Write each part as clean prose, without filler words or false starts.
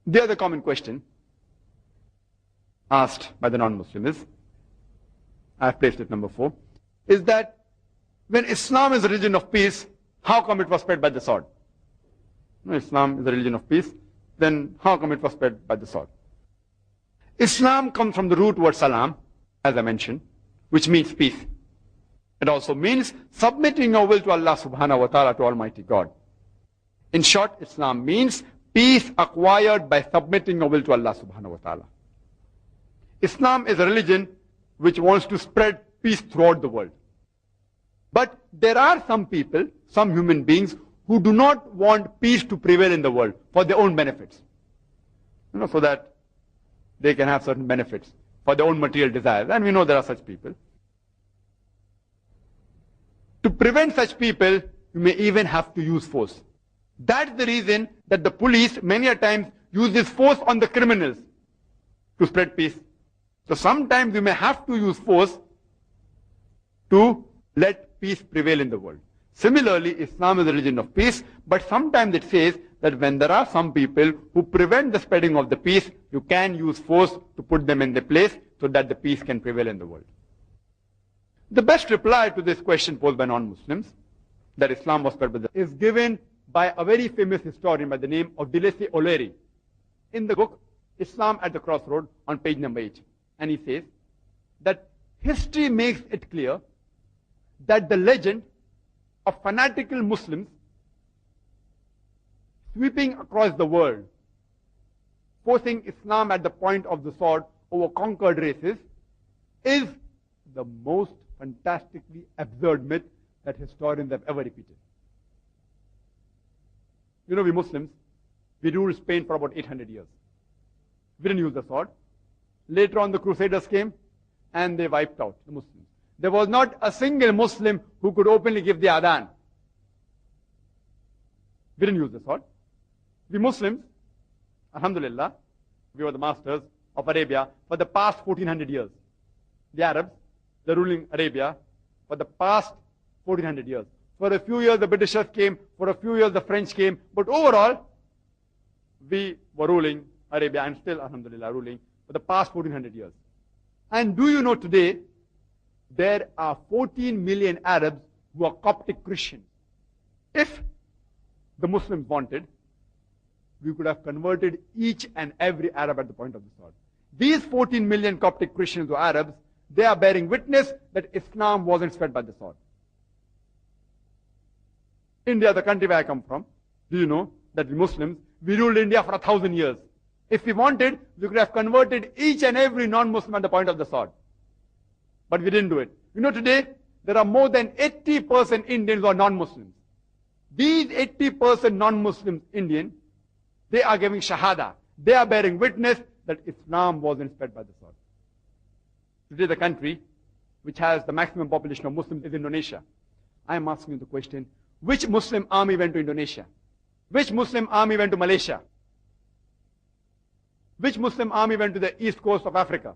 The other common question asked by the non-Muslim is, I have placed it number 4, is that when Islam is a religion of peace, how come it was spread by the sword? Islam is a religion of peace, then how come it was spread by the sword? Islam comes from the root word salam, as I mentioned, which means peace. It also means submitting your will to Allah subhanahu wa ta'ala, to Almighty God. In short, Islam means peace acquired by submitting your will to Allah subhanahu wa ta'ala. Islam is a religion which wants to spread peace throughout the world. But there are some people, some human beings, who do not want peace to prevail in the world for their own benefits. So that they can have certain benefits for their own material desires. And we know there are such people. To prevent such people, you may even have to use force. That's the reason that the police many a times uses force on the criminals to spread peace. So sometimes you may have to use force to let peace prevail in the world. Similarly, Islam is a religion of peace, but sometimes it says that when there are some people who prevent the spreading of the peace, you can use force to put them in their place so that the peace can prevail in the world. The best reply to this question posed by non-Muslims, that Islam was spread by the, is given by a very famous historian by the name of Delacy O'Leary in the book Islam at the Crossroad on page number 8. And he says that history makes it clear that the legend of fanatical Muslims sweeping across the world, forcing Islam at the point of the sword over conquered races, is the most fantastically absurd myth that historians have ever repeated. We Muslims, we ruled Spain for about 800 years. We didn't use the sword. Later on, the Crusaders came and they wiped out the Muslims. There was not a single Muslim who could openly give the adhan. We didn't use the sword. We Muslims, alhamdulillah, we were the masters of Arabia for the past 1400 years. The Arabs, they're ruling Arabia for the past 1400 years. For a few years the Britishers came, for a few years the French came, but overall we were ruling Arabia and still, alhamdulillah, ruling for the past 1400 years. And do you know today there are 14 million Arabs who are Coptic Christians? If the Muslims wanted, we could have converted each and every Arab at the point of the sword. These 14 million Coptic Christians or Arabs, they are bearing witness that Islam wasn't spread by the sword. India, the country where I come from, do you know that we Muslims, we ruled India for 1,000 years. If we wanted, we could have converted each and every non-Muslim at the point of the sword. But we didn't do it. Today, there are more than 80% Indians who are non-Muslims. These 80% non-Muslims Indian, they are giving shahada. They are bearing witness that Islam wasn't spread by the sword. Today the country which has the maximum population of Muslims is Indonesia. I am asking you the question, which Muslim army went to Indonesia? Which Muslim army went to Malaysia? Which Muslim army went to the east coast of Africa?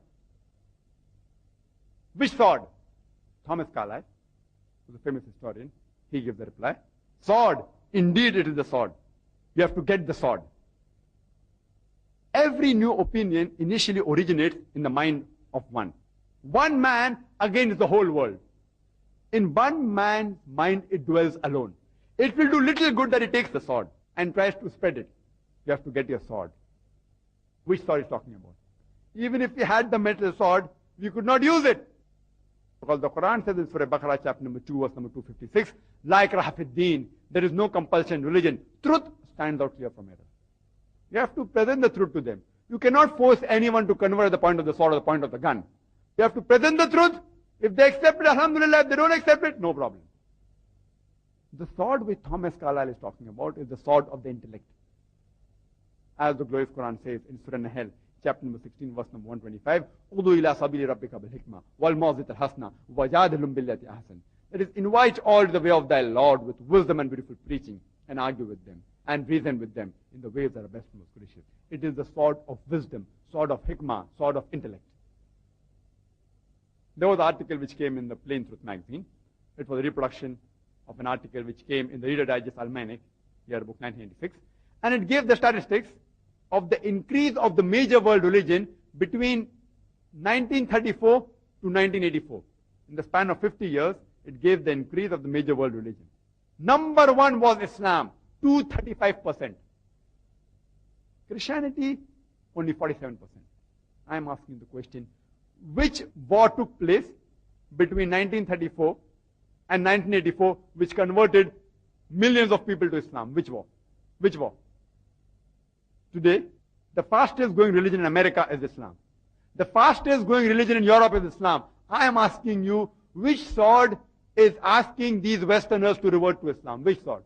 Which sword? Thomas Carlyle, who is a famous historian, he gives the reply. Sword, indeed it is the sword. You have to get the sword. Every new opinion initially originates in the mind of one. One man against the whole world. In one man's mind it dwells alone. It will do little good that he takes the sword and tries to spread it. You have to get your sword. Which sword is talking about? Even if we had the metal sword, we could not use it. Because the Quran says in Surah Baqarah chapter number 2 verse number 256, like Rahafiddin, there is no compulsion in religion. Truth stands out clear from error. You have to present the truth to them. You cannot force anyone to convert at the point of the sword or the point of the gun. You have to present the truth. If they accept it, alhamdulillah. If they don't accept it, no problem. The sword which Thomas Carlyle is talking about is the sword of the intellect. As the glorious Quran says in Surah Nahl, chapter number 16, verse number 125, Udu ila sabili rabbika bil hikmah, wal mawzit al hasna, wajadilum billati ahsan. That is, invite all to the way of thy Lord with wisdom and beautiful preaching, and argue with them, and reason with them in the ways that are best and most gracious. It is the sword of wisdom, sword of hikmah, sword of intellect. There was an article which came in the Plain Truth magazine. It was a reproduction of an article which came in the Reader Digest Almanac, year book 1986, and it gave the statistics of the increase of the major world religion between 1934 to 1984. In the span of 50 years, it gave the increase of the major world religion. Number one was Islam, 235%. Christianity, only 47%. I am asking the question, which war took place between 1934 and 1984, which converted millions of people to Islam? Which war? Which war? Today, the fastest growing religion in America is Islam. The fastest growing religion in Europe is Islam. I am asking you, which sword is asking these Westerners to revert to Islam? Which sword?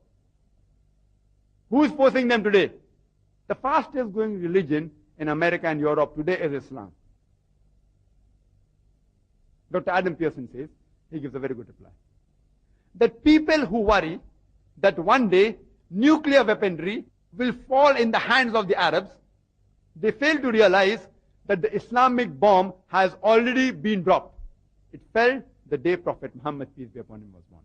Who is forcing them today? The fastest growing religion in America and Europe today is Islam. Dr. Adam Pearson says, he gives a very good reply, that people who worry that one day nuclear weaponry will fall in the hands of the Arabs, they fail to realize that the Islamic bomb has already been dropped. It fell the day Prophet Muhammad, peace be upon him, was born.